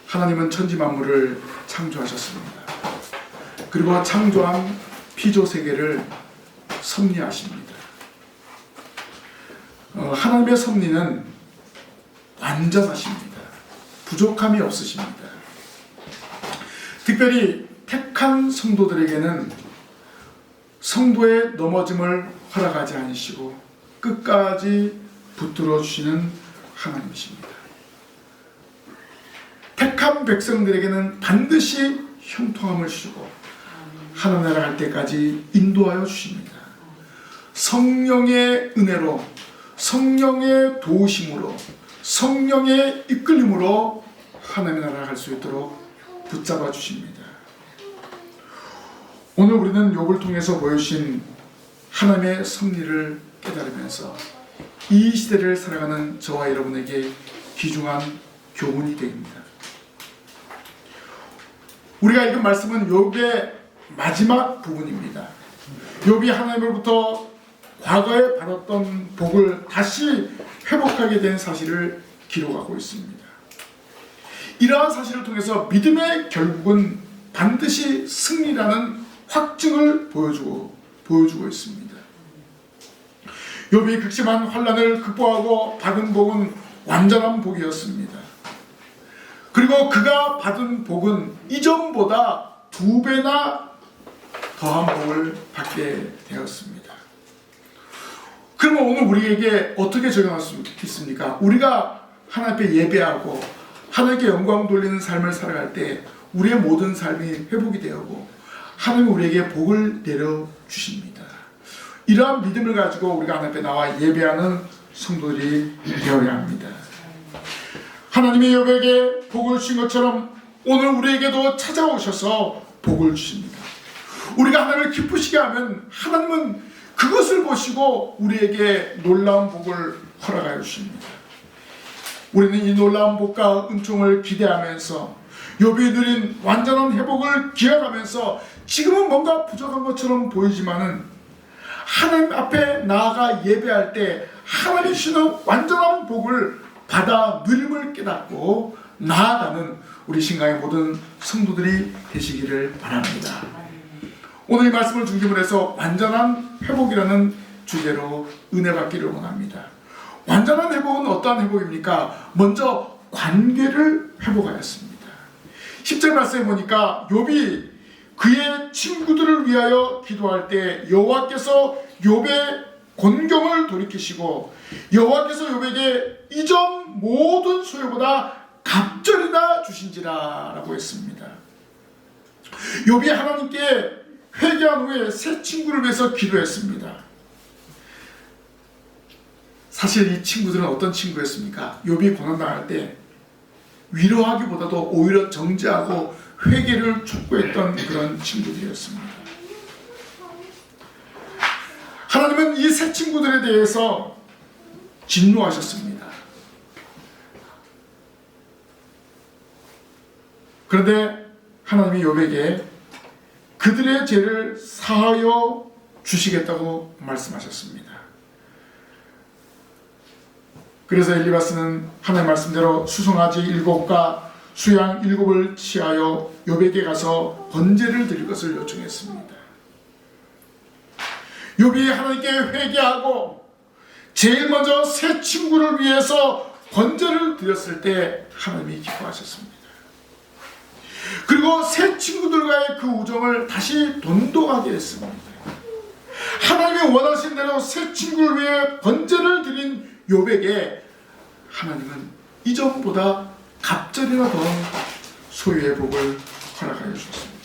하나님은 천지 만물을 창조하셨습니다. 그리고 창조한 피조 세계를 섭리하십니다. 하나님의 섭리는 완전하십니다. 부족함이 없으십니다. 특별히 택한 성도들에게는 성도의 넘어짐을 허락하지 않으시고 끝까지 붙들어 주시는 하나님이십니다. 택한 백성들에게는 반드시 형통함을 주시고 하나님 나라 갈 때까지 인도하여 주십니다. 성령의 은혜로, 성령의 도우심으로, 성령의 이끌림으로 하나님 나라 갈 수 있도록 붙잡아 주십니다. 오늘 우리는 욥을 통해서 보여주신 하나님의 섭리를 깨달으면서 이 시대를 살아가는 저와 여러분에게 귀중한 교훈이 됩니다. 우리가 읽은 말씀은 욥의 마지막 부분입니다. 욥이 하나님으로부터 과거에 받았던 복을 다시 회복하게 된 사실을 기록하고 있습니다. 이러한 사실을 통해서 믿음의 결국은 반드시 승리라는 확증을 보여주고 있습니다. 욥이 극심한 환난을 극복하고 받은 복은 완전한 복이었습니다. 그리고 그가 받은 복은 이전보다 2배나 더한 복을 받게 되었습니다. 그러면 오늘 우리에게 어떻게 적용할 수 있습니까? 우리가 하나님 앞에 예배하고 하나님께 영광 돌리는 삶을 살아갈 때 우리의 모든 삶이 회복이 되고 하나님은 우리에게 복을 내려주십니다. 이러한 믿음을 가지고 우리가 하나님 앞에 나와 예배하는 성도들이 되어야 합니다. 하나님이 욥에게 복을 주신 것처럼 오늘 우리에게도 찾아오셔서 복을 주십니다. 우리가 하나님을 기쁘시게 하면 하나님은 그것을 보시고 우리에게 놀라운 복을 허락하여 주십니다. 우리는 이 놀라운 복과 은총을 기대하면서 욥이 누린 완전한 회복을 기억하면서 지금은 뭔가 부족한 것처럼 보이지만은 하나님 앞에 나아가 예배할 때 하나님이 주시는 완전한 복을 받아 누림을 깨닫고 나아가는 우리 신강의 모든 성도들이 되시기를 바랍니다. 오늘 이 말씀을 중심으로 해서 완전한 회복이라는 주제로 은혜 받기를 원합니다. 완전한 회복은 어떠한 회복입니까? 먼저 관계를 회복하였습니다. 10절 말씀에 보니까 욥이 그의 친구들을 위하여 기도할 때 여호와께서 욥의 곤경을 돌이키시고 여호와께서 욥에게 이전 모든 소유보다 갑절이나 주신지라 라고 했습니다. 욥이 하나님께 회개한 후에 새 친구를 위해서 기도했습니다. 사실 이 친구들은 어떤 친구였습니까? 욥이 고난당할 때 위로하기보다도 오히려 정죄하고 회개를 촉구했던 그런 친구들이었습니다. 하나님은 이 새 친구들에 대해서 진노하셨습니다. 그런데 하나님이 욥에게 그들의 죄를 사하여 주시겠다고 말씀하셨습니다. 그래서 엘리바스는 하나님 말씀대로 수송아지 7과 수양 7을 취하여 욥에게 가서 번제를 드릴 것을 요청했습니다. 욥이 하나님께 회개하고 제일 먼저 새 친구를 위해서 번제를 드렸을 때 하나님이 기뻐하셨습니다. 그리고 새 친구들과의 그 우정을 다시 돈독하게 했습니다. 하나님이 원하신 대로 새 친구를 위해 번제를 드린 욥에게 하나님은 이전보다 갑절이나 더 소유의 복을 허락하여 주셨습니다.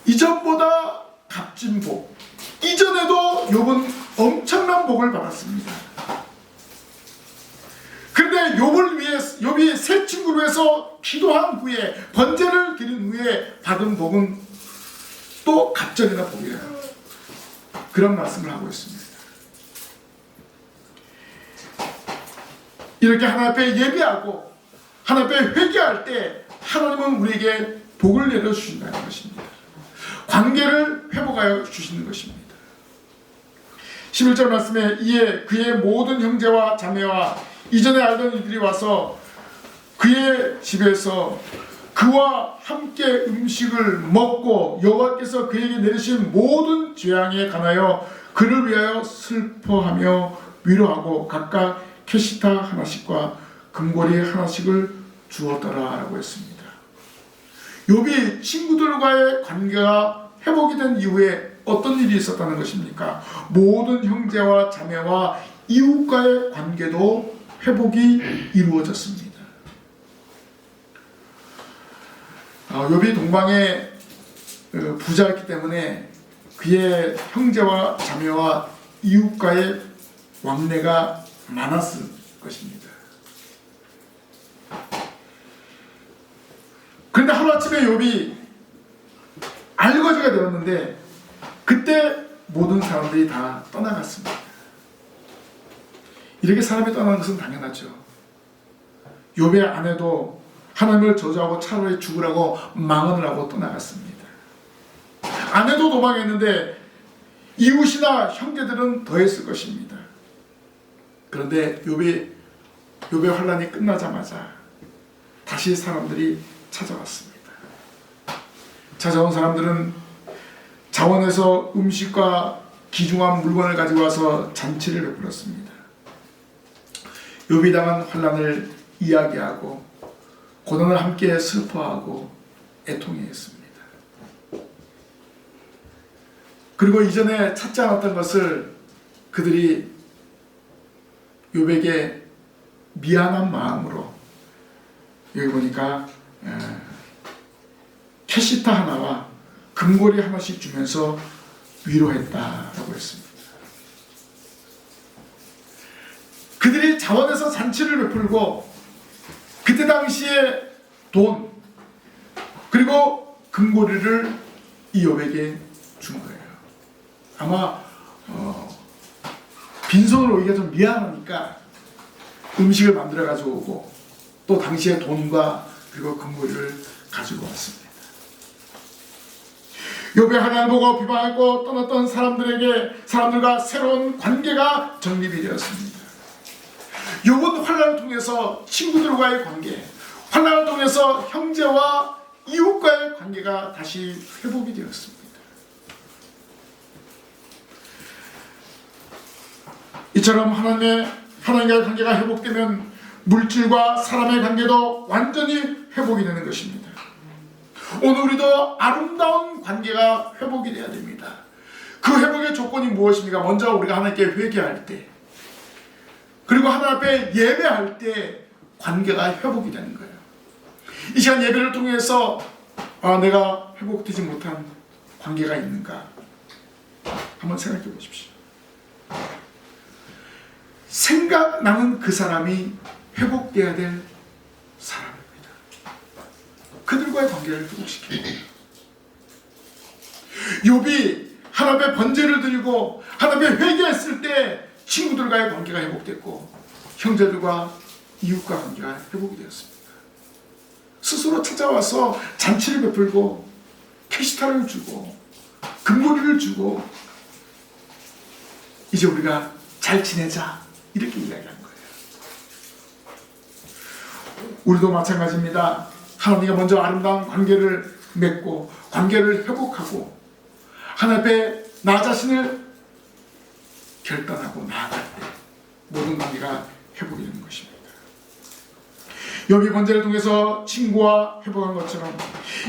이전보다 값진 복. 이전에도 욥은 엄청난 복을 받았습니다. 그런데 욥이 새 친구를 위해서 기도한 후에 번제를 드린 후에 받은 복은 또 갑절이나 복이에요. 그런 말씀을 하고 있습니다. 이렇게 하나님 앞에 예배하고 하나님 앞에 회개할 때 하나님은 우리에게 복을 내려주신다는 것입니다. 관계를 회복하여 주시는 것입니다. 11절 말씀에 이에 그의 모든 형제와 자매와 이전에 알던 이들이 와서 그의 집에서 그와 함께 음식을 먹고 여호와께서 그에게 내리신 모든 재앙에 관하여 그를 위하여 슬퍼하며 위로하고 각각 캐시타 하나씩과 금고리 하나씩을 주었더라 라고 했습니다. 욥이 친구들과의 관계가 회복이 된 이후에 어떤 일이 있었다는 것입니까? 모든 형제와 자매와 이웃과의 관계도 회복이 이루어졌습니다. 욥이 동방의 부자였기 때문에 그의 형제와 자매와 이웃과의 왕래가 많았을 것입니다. 그런데 하루아침에 욥이 알거지가 되었는데 그때 모든 사람들이 다 떠나갔습니다. 이렇게 사람이 떠나는 것은 당연하죠. 욥의 아내도 하나님을 저주하고 차라리 죽으라고 망언을 하고 떠나갔습니다. 아내도 도망했는데 이웃이나 형제들은 더했을 것입니다. 그런데 욥의 환란이 끝나자마자 다시 사람들이 찾아왔습니다. 찾아온 사람들은 자원에서 음식과 귀중한 물건을 가지고 와서 잔치를 베풀었습니다. 욥이 당한 환란을 이야기하고 고난을 함께 슬퍼하고 애통해했습니다. 그리고 이전에 찾지 않았던 것을 그들이 욥에게 미안한 마음으로 여기 보니까 캐시타 하나와 금고리 하나씩 주면서 위로했다라고 했습니다. 그들이 자원에서 잔치를 베풀고 그때 당시에 돈 그리고 금고리를 이 욥에게 준 거예요. 아마 빈손으로 오기가 좀 미안하니까 음식을 만들어 가지고 오고 또 당시에 돈과 그리고 금고리를 가지고 왔습니다. 욥이 하나님을 보고 비방하고 떠났던 사람들과 새로운 관계가 정립이 되었습니다. 욥은 환난을 통해서 친구들과의 관계, 환난을 통해서 형제와 이웃과의 관계가 다시 회복이 되었습니다. 이처럼 하나님과의 관계가 회복되면 물질과 사람의 관계도 완전히 회복이 되는 것입니다. 오늘 우리도 아름다운 관계가 회복이 되어야 됩니다. 그 회복의 조건이 무엇입니까? 먼저 우리가 하나님께 회개할 때, 그리고 하나님 앞에 예배할 때 관계가 회복이 되는 거예요. 이 시간 예배를 통해서 내가 회복되지 못한 관계가 있는가? 한번 생각해 보십시오. 생각나는 그 사람이 회복되어야 될 사람입니다. 그들과의 관계를 회복시키는 거예요. 욥이 하나님의 번제를 드리고 하나님의 회개했을 때 친구들과의 관계가 회복됐고 형제들과 이웃과 관계가 회복이 되었습니다. 스스로 찾아와서 잔치를 베풀고 캐시타를 주고 금고리를 주고 이제 우리가 잘 지내자 이렇게 이야기한 거예요. 우리도 마찬가지입니다. 하나님과 먼저 아름다운 관계를 맺고 관계를 회복하고 하나님 앞에 나 자신을 결단하고 나아갈 때 모든 관계가 회복이 되는 것입니다. 욥이 번제를 통해서 친구와 회복한 것처럼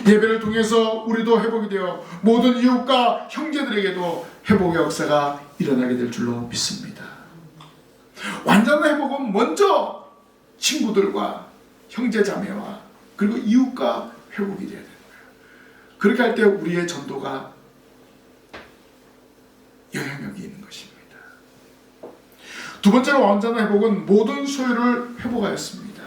예배를 통해서 우리도 회복이 되어 모든 이웃과 형제들에게도 회복의 역사가 일어나게 될 줄로 믿습니다. 완전한 회복은 먼저 친구들과 형제자매와 그리고 이웃과 회복이 되어야 되는 거예요. 그렇게 할 때 우리의 전도가 영향력이 있는 것입니다. 두 번째로 완전한 회복은 모든 소유를 회복하였습니다.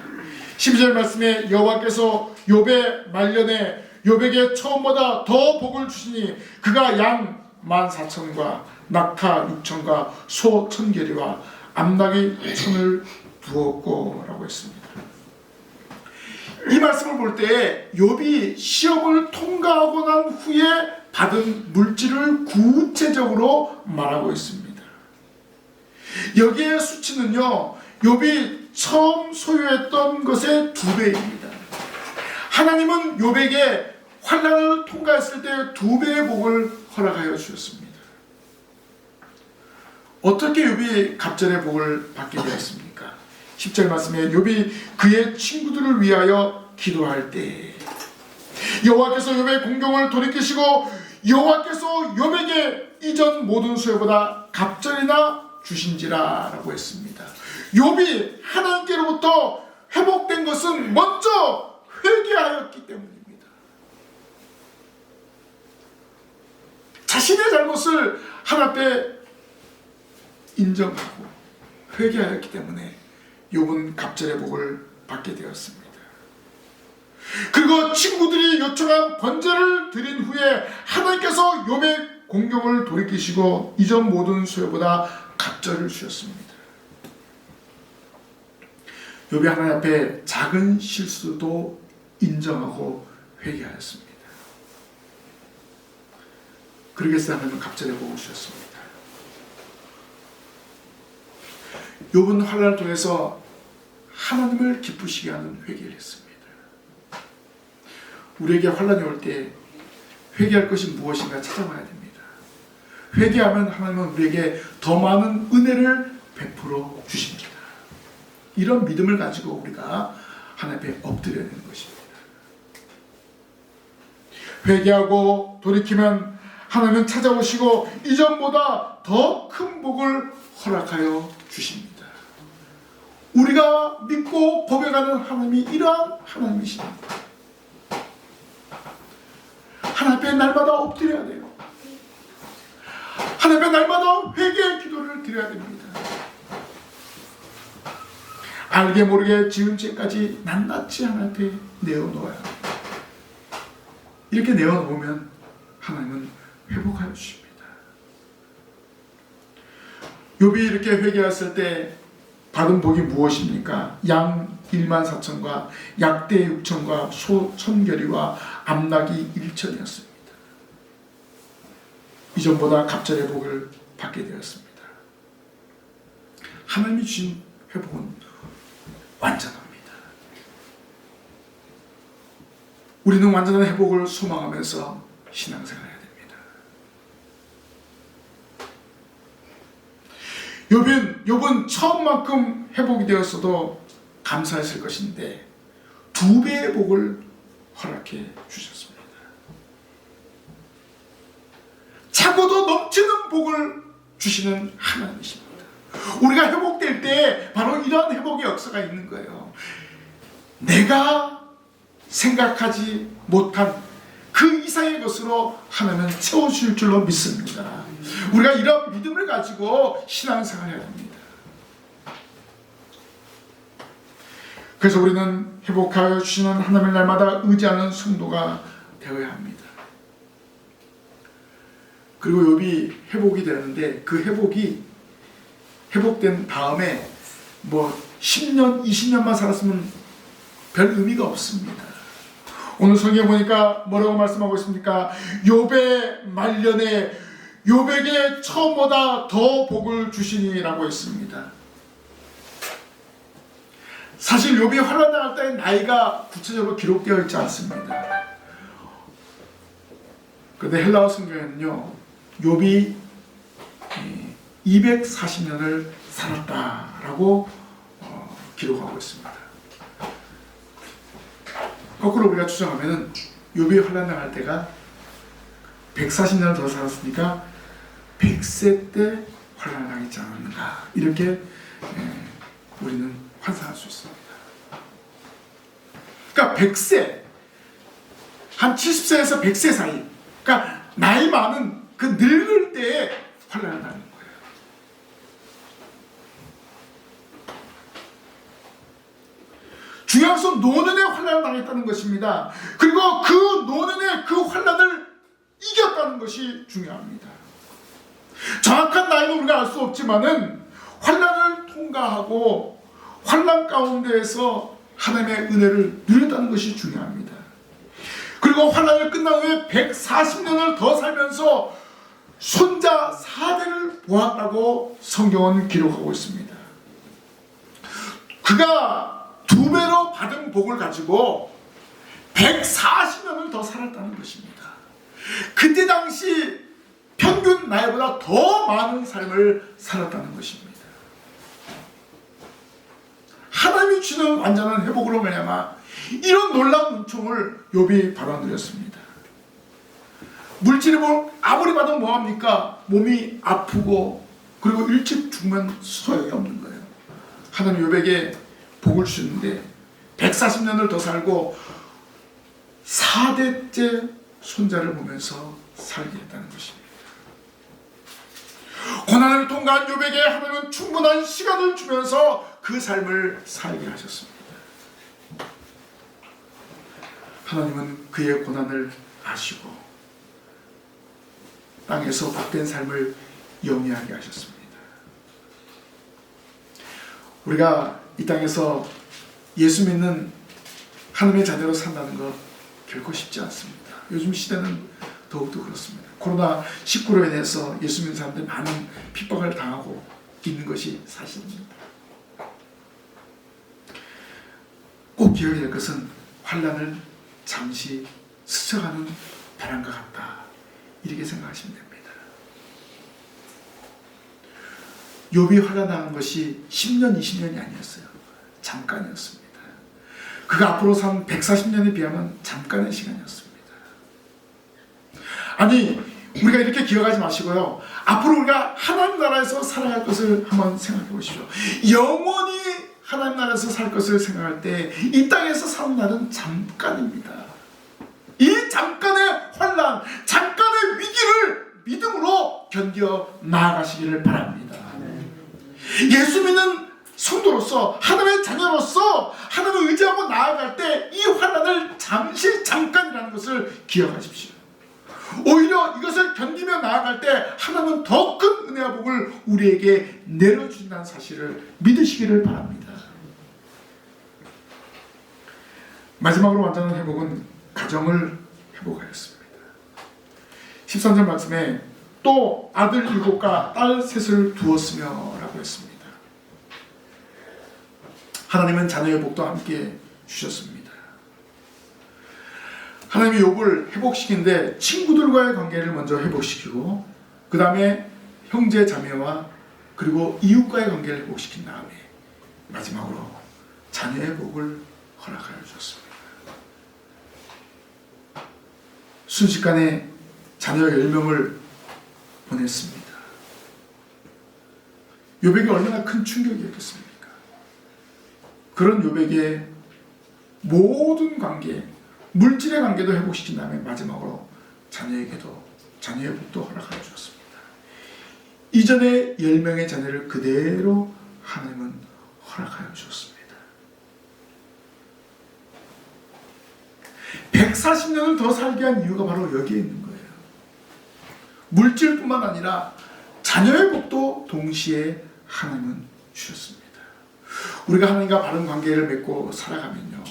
12절 말씀에 여호와께서 욥의 말년에 욥에게 처음보다 더 복을 주시니 그가 양 14,000과 낙타 6,000과 소 1,000계리와 암나귀 1,000을 두었고 라고 했습니다. 이 말씀을 볼 때 욥이 시험을 통과하고 난 후에 받은 물질을 구체적으로 말하고 있습니다. 여기에 수치는요, 욥이 처음 소유했던 것의 2배입니다. 하나님은 욥에게 환난을 통과했을 때 2배의 복을 허락하여 주셨습니다. 어떻게 욥이 갑절의 복을 받게 되었습니까? 10절 말씀에 욥이 그의 친구들을 위하여 기도할 때 여호와께서 욥의 공경을 돌이키시고 여호와께서 욥에게 이전 모든 수요보다 갑절이나 주신지라 라고 했습니다. 욥이 하나님께로부터 회복된 것은 먼저 회개하였기 때문입니다. 자신의 잘못을 하나님 앞에 인정하고 회개하였기 때문에 욥은 갑절의 복을 받게 되었습니다. 그리고 친구들이 요청한 번제를 드린 후에 하나님께서 욥의 공경을 돌이키시고 이전 모든 수요보다 갑절을 주셨습니다. 욥이 하나님 앞에 작은 실수도 인정하고 회개하였습니다. 그러겠어 하나님은 갑절의 복을 주셨습니다. 욥은 환난을 통해서 하나님을 기쁘시게 하는 회개를 했습니다. 우리에게 환난이 올 때 회개할 것이 무엇인가 찾아봐야 됩니다. 회개하면 하나님은 우리에게 더 많은 은혜를 베풀어 주십니다. 이런 믿음을 가지고 우리가 하나님 앞에 엎드려야 되는 것입니다. 회개하고 돌이키면 하나님은 찾아오시고 이전보다 더 큰 복을 허락하여 주십니다. 우리가 믿고 고백하는 하나님이 이러한 하나님이십니다. 하나님 앞에 날마다 엎드려야 돼요. 하나님 앞에 날마다 회개의 기도를 드려야 됩니다. 알게 모르게 지은 죄까지 낱낱이 하나님 앞에 내어놓아야 합니다. 이렇게 내어놓으면 하나님은 회복하여 주십니다. 욥이 이렇게 회개했을 때 받은 복이 무엇입니까? 양 14,000과 약대 6,000과 소 1,000결이와 암낙이 1,000이었습니다. 이전보다 갑절의 복을 받게 되었습니다. 하나님이 주신 회복은 완전합니다. 우리는 완전한 회복을 소망하면서 신앙생활을 해야 됩니다. 욥은 처음만큼 회복이 되었어도 감사했을 것인데 2배의 복을 허락해 주셨습니다. 차고도 넘치는 복을 주시는 하나님이십니다. 우리가 회복될 때 바로 이런 회복의 역사가 있는 거예요. 내가 생각하지 못한 그 이상의 것으로 하나님은 채워주실 줄로 믿습니다. 우리가 이런 믿음을 가지고 신앙생활을 해야 됩니다. 그래서 우리는 회복하여 주시는 하나님을 날마다 의지하는 성도가 되어야 합니다. 그리고 욥이 회복이 되는데 그 회복된 다음에 10년, 20년만 살았으면 별 의미가 없습니다. 오늘 성경에 보니까 뭐라고 말씀하고 있습니까? 욥의 말년에 욥에게 처음보다 더 복을 주시니라고 했습니다. 사실 욥이 환난당할 때 나이가 구체적으로 기록되어 있지 않습니다. 그런데 헬라어 성경에는요, 욥이 240년을 살았다라고 기록하고 있습니다. 거꾸로 우리가 추정하면은 욥이 환난당할 때가 140년을 더 살았으니까 100세 때 환난을 당했지 않았는가, 이렇게 우리는 환상할 수 있습니다. 그러니까 100세, 한 70세에서 100세 사이, 그러니까 나이 많은 그 늙을 때에 환난을 당하는 거예요. 중요한 것은 노년에 환난을 당했다는 것입니다. 그리고 그 노년에 그 환난을 이겼다는 것이 중요합니다. 정확한 나이는 우리가 알 수 없지만은 환난을 통과하고 환난 가운데에서 하나님의 은혜를 누렸다는 것이 중요합니다. 그리고 환난을 끝난 후에 140년을 더 살면서 손자 4대를 보았다고 성경은 기록하고 있습니다. 그가 2배로 받은 복을 가지고 140년을 더 살았다는 것입니다. 그때 당시 평균 나이보다 더 많은 삶을 살았다는 것입니다. 하나님이 주는 완전한 회복으로 말미암아 이런 놀라운 은총을 욥이 받아들였습니다. 물질이 아무리 받으면 뭐합니까? 몸이 아프고 그리고 일찍 죽으면 소용이 없는 거예요. 하나님 욥에게 복을 주는데 140년을 더 살고 4대째 손자를 보면서 살게 했다는 것입니다. 고난을 통과한 욥에게 하나님은 충분한 시간을 주면서 그 삶을 살게 하셨습니다. 하나님은 그의 고난을 아시고 땅에서 복된 삶을 영위하게 하셨습니다. 우리가 이 땅에서 예수 믿는 하나님의 자녀로 산다는 것 결코 쉽지 않습니다. 요즘 시대는 더욱더 그렇습니다. 코로나19로 인해서 예수 믿는 사람들이 많은 핍박을 당하고 있는 것이 사실입니다. 꼭 기억해야 할 것은 환난을 잠시 스쳐가는 바람과 같다, 이렇게 생각하시면 됩니다. 욥이 환난당한 것이 10년, 20년이 아니었어요. 잠깐이었습니다. 그가 앞으로 산 140년에 비하면 잠깐의 시간이었습니다. 아니, 우리가 이렇게 기억하지 마시고요, 앞으로 우리가 하나님 나라에서 살아갈 것을 한번 생각해 보십시오. 영원히 하나님 나라에서 살 것을 생각할 때 이 땅에서 사는 날은 잠깐입니다. 이 잠깐의 환난, 잠깐의 위기를 믿음으로 견뎌 나아가시기를 바랍니다. 예수 믿는 성도로서, 하나님의 자녀로서 하나님을 의지하고 나아갈 때 이 환난을 잠깐이라는 것을 기억하십시오. 오히려 이것을 견디며 나아갈 때 하나님은 더 큰 은혜와 복을 우리에게 내려주신다는 사실을 믿으시기를 바랍니다. 마지막으로 완전한 회복은 가정을 회복하였습니다. 13절 말씀에 또 아들 7과 딸 3을 두었으며 라고 했습니다. 하나님은 자녀의 복도 함께 주셨습니다. 하나님이 욥을 회복시키는데 친구들과의 관계를 먼저 회복시키고 그 다음에 형제 자매와 그리고 이웃과의 관계를 회복시킨 다음에 마지막으로 자녀의 복을 허락하여 주셨습니다. 순식간에 자녀 10명을 보냈습니다. 욥에게 얼마나 큰 충격이었겠습니까? 그런 욥에게 모든 관계, 물질의 관계도 회복시킨 다음에 마지막으로 자녀에게도 자녀의 복도 허락하여 주었습니다. 이전에 10명의 자녀를 그대로 하나님은 허락하여 주었습니다. 140년을 더 살게 한 이유가 바로 여기에 있는 거예요. 물질뿐만 아니라 자녀의 복도 동시에 하나님은 주셨습니다. 우리가 하나님과 바른 관계를 맺고 살아가면요,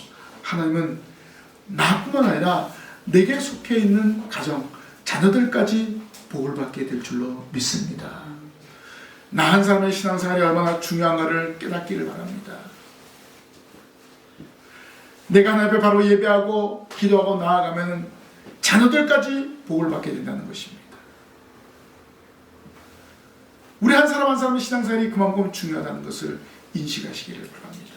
하나님은 나뿐만 아니라 내게 속해 있는 가정, 자녀들까지 복을 받게 될 줄로 믿습니다. 나 한 사람의 신앙생활이 얼마나 중요한가를 깨닫기를 바랍니다. 내가 하나님 앞에 바로 예배하고 기도하고 나아가면 자녀들까지 복을 받게 된다는 것입니다. 우리 한 사람 한 사람의 신앙생활이 그만큼 중요하다는 것을 인식하시기를 바랍니다.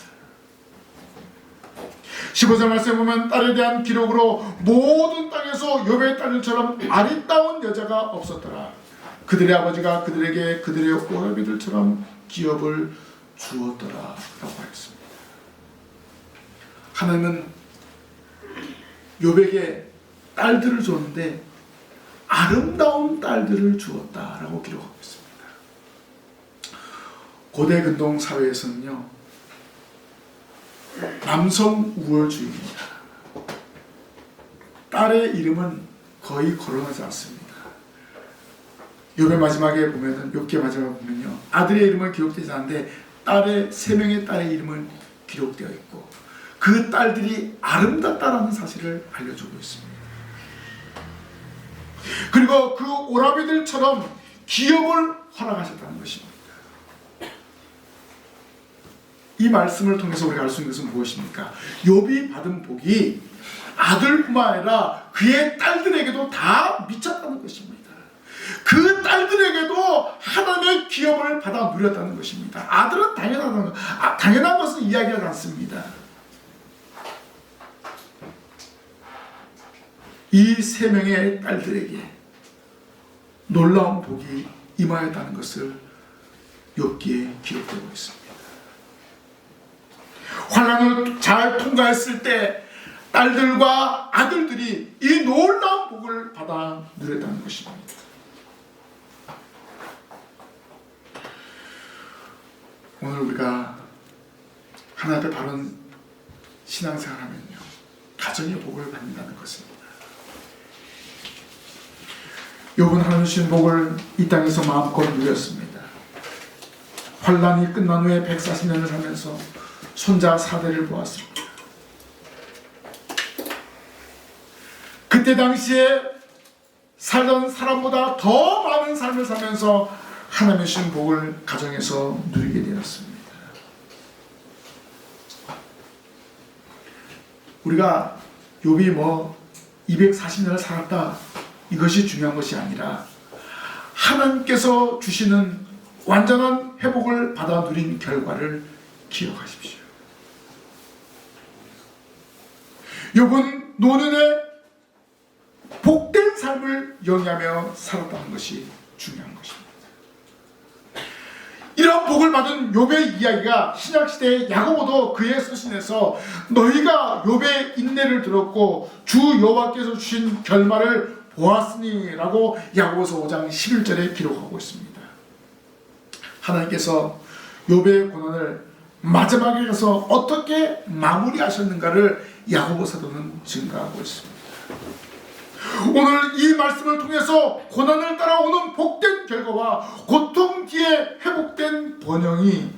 15절 말씀에 보면 딸에 대한 기록으로 모든 땅에서 욥의 딸들처럼 아리따운 여자가 없었더라. 그들의 아버지가 그들에게 그들의 오라비들처럼 기업을 주었더라 라고 하였습니다. 하나님은 욥에게 딸들을 줬는데 아름다운 딸들을 주었다라고 기록하고 있습니다. 고대 근동 사회에서는요, 남성 우월주의입니다. 딸의 이름은 거의 거론하지 않습니다. 욥의 마지막에 보면은, 욥기 마지막에 보면요, 아들의 이름은 기록되지 않는데 딸의 3명의 딸의 이름은 기록되어 있고 그 딸들이 아름답다라는 사실을 알려주고 있습니다. 그리고 그 오라비들처럼 기업을 허락하셨다는 것입니다. 이 말씀을 통해서 우리가 알 수 있는 것은 무엇입니까? 욥이 받은 복이 아들뿐만 아니라 그의 딸들에게도 다 미쳤다는 것입니다. 그 딸들에게도 하나님의 기업을 받아 누렸다는 것입니다. 아들은 당연한 것은 이야기하지 않습니다. 이 세 명의 딸들에게 놀라운 복이 임하였다는 것을 욥기에 기록되고 있습니다. 환난을 잘 통과했을 때 딸들과 아들들이 이 놀라운 복을 받아 누렸다는 것입니다. 오늘 우리가 하나님 앞에 바른 신앙생활하면요, 가정의 복을 받는다는 것입니다. 욥은 하나님 주신 복을 이 땅에서 마음껏 누렸습니다. 환난이 끝난 후에 140년을 살면서 손자 4대를 보았습니다. 그때 당시에 살던 사람보다 더 많은 삶을 살면서 하나님의 주신 복을 가정에서 누리게 되었습니다. 우리가 욥이 240년을 살았다, 이것이 중요한 것이 아니라 하나님께서 주시는 완전한 회복을 받아 누린 결과를 기억하십시오. 욥은 노년에 복된 삶을 영위하며 살았다는 것이 중요한 것입니다. 이런 복을 받은 욥의 이야기가 신약시대의 야고보도 그의 서신에서 너희가 욥의 인내를 들었고 주 여호와께서 주신 결말을 보았으니 라고 야고보서 5장 11절에 기록하고 있습니다. 하나님께서 욥의 고난을 마지막에 가서 어떻게 마무리하셨는가를 야고보 사도는 증가하고 있습니다. 오늘 이 말씀을 통해서 고난을 따라오는 복된 결과와 고통 뒤에 회복된 번영이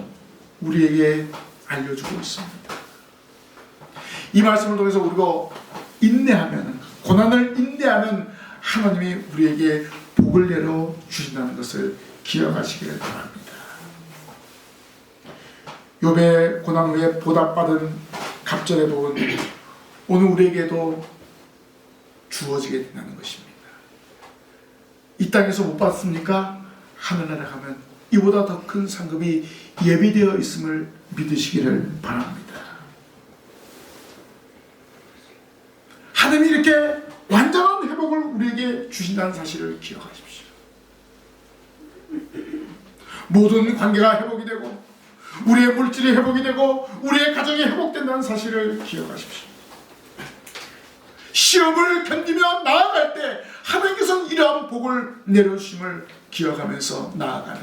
우리에게 알려주고 있습니다. 이 말씀을 통해서 우리가 인내하면, 고난을 인내하면 하나님이 우리에게 복을 내려 주신다는 것을 기억하시기를 바랍니다. 욥의 고난 후에 보답받은 갑절의 복은 오늘 우리에게도 주어지게 된다는 것입니다. 이 땅에서 못 받습니까? 하늘나라 가면 이보다 더 큰 상급이 예비되어 있음을 믿으시기를 바랍니다. 하나님이 이렇게 완전한 회복을 우리에게 주신다는 사실을 기억하십시오. 모든 관계가 회복이 되고 우리의 물질이 회복이 되고 우리의 가정이 회복된다는 사실을 기억하십시오. 시험을 견디며 나아갈 때 하나님께서는 이러한 복을 내려주심을 기억하면서 나아가는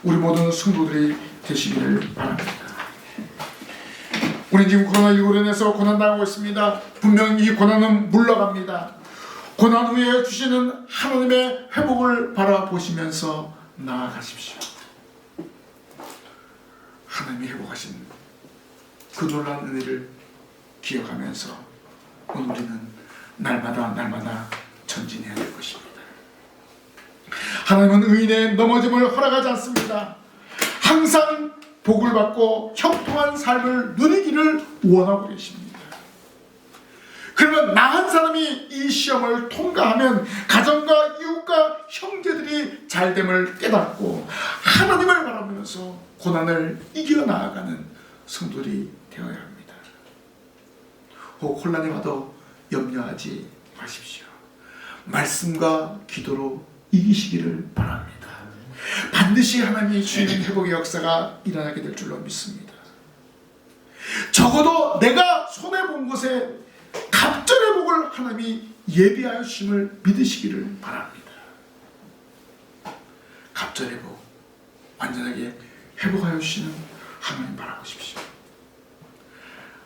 우리 모든 성도들이 되시기를 바랍니다. 우리는 지금 코로나19로 인해서 고난당하고 있습니다. 분명히 이 고난은 물러갑니다. 고난 후에 주시는 하나님의 회복을 바라보시면서 나아가십시오. 하나님이 회복하신 그 놀라운 은혜를 기억하면서 오늘 우리는 날마다 전진해야 될 것입니다. 하나님은 의인의 넘어짐을 허락하지 않습니다. 항상 복을 받고 형통한 삶을 누리기를 원하고 계십니다. 그러면 나 한 사람이 이 시험을 통과하면 가정과 이웃과 형제들이 잘됨을 깨닫고 하나님을 바라보면서 고난을 이겨나가는 성도들이 되어야 합니다. 혹 혼란이 와도 염려하지 마십시오. 말씀과 기도로 이기시기를 바랍니다. 반드시 하나님이 주시는 회복의 역사가 일어나게 될 줄로 믿습니다. 적어도 내가 손해본 것에 갑절의 복을 하나님이 예비하여 주심을 믿으시기를 바랍니다. 갑절의 복 완전하게 회복하여 주시는 하나님 바라보십시오.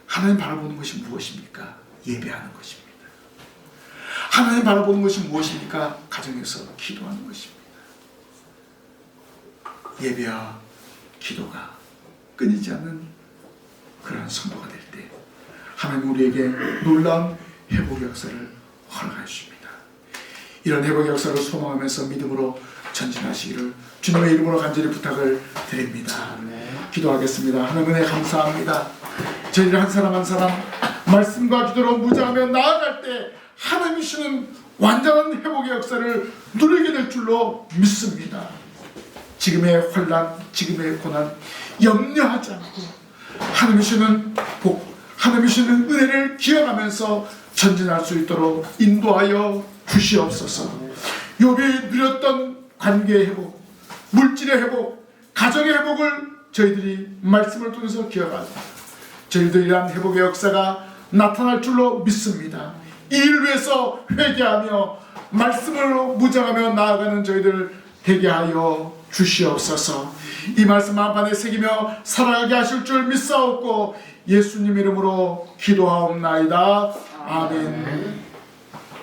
하나님 바라보는 것이 무엇입니까? 예배하는 것입니다. 하나님 바라보는 것이 무엇입니까? 가정에서 기도하는 것입니다. 예배와 기도가 끊이지 않는 그런 성도가 될 때 하나님 우리에게 놀라운 회복의 역사를 허락해 주십니다. 이런 회복의 역사를 소망하면서 믿음으로 전진하시기를 주님의 이름으로 간절히 부탁을 드립니다. 기도하겠습니다. 하나님 은혜 감사합니다. 저희들 한 사람 한 사람 말씀과 기도로 무장하며 나아갈 때 하나님이 주시는 완전한 회복의 역사를 누리게 될 줄로 믿습니다. 지금의 환난, 지금의 고난 염려하지 않고 하나님이 주시는 복, 하나님이 주시는 은혜를 기억하면서 전진할 수 있도록 인도하여 주시옵소서. 욥이 누렸던 관계의 회복, 물질의 회복, 가정의 회복을 저희들이 말씀을 통해서 기억하고 저희들 이러한 회복의 역사가 나타날 줄로 믿습니다. 이 일을 위해서 회개하며 말씀으로 무장하며 나아가는 저희들 되게 하여 주시옵소서. 이 말씀 마음판에 새기며 살아가게 하실 줄 믿사옵고 예수님 이름으로 기도하옵나이다. 아멘.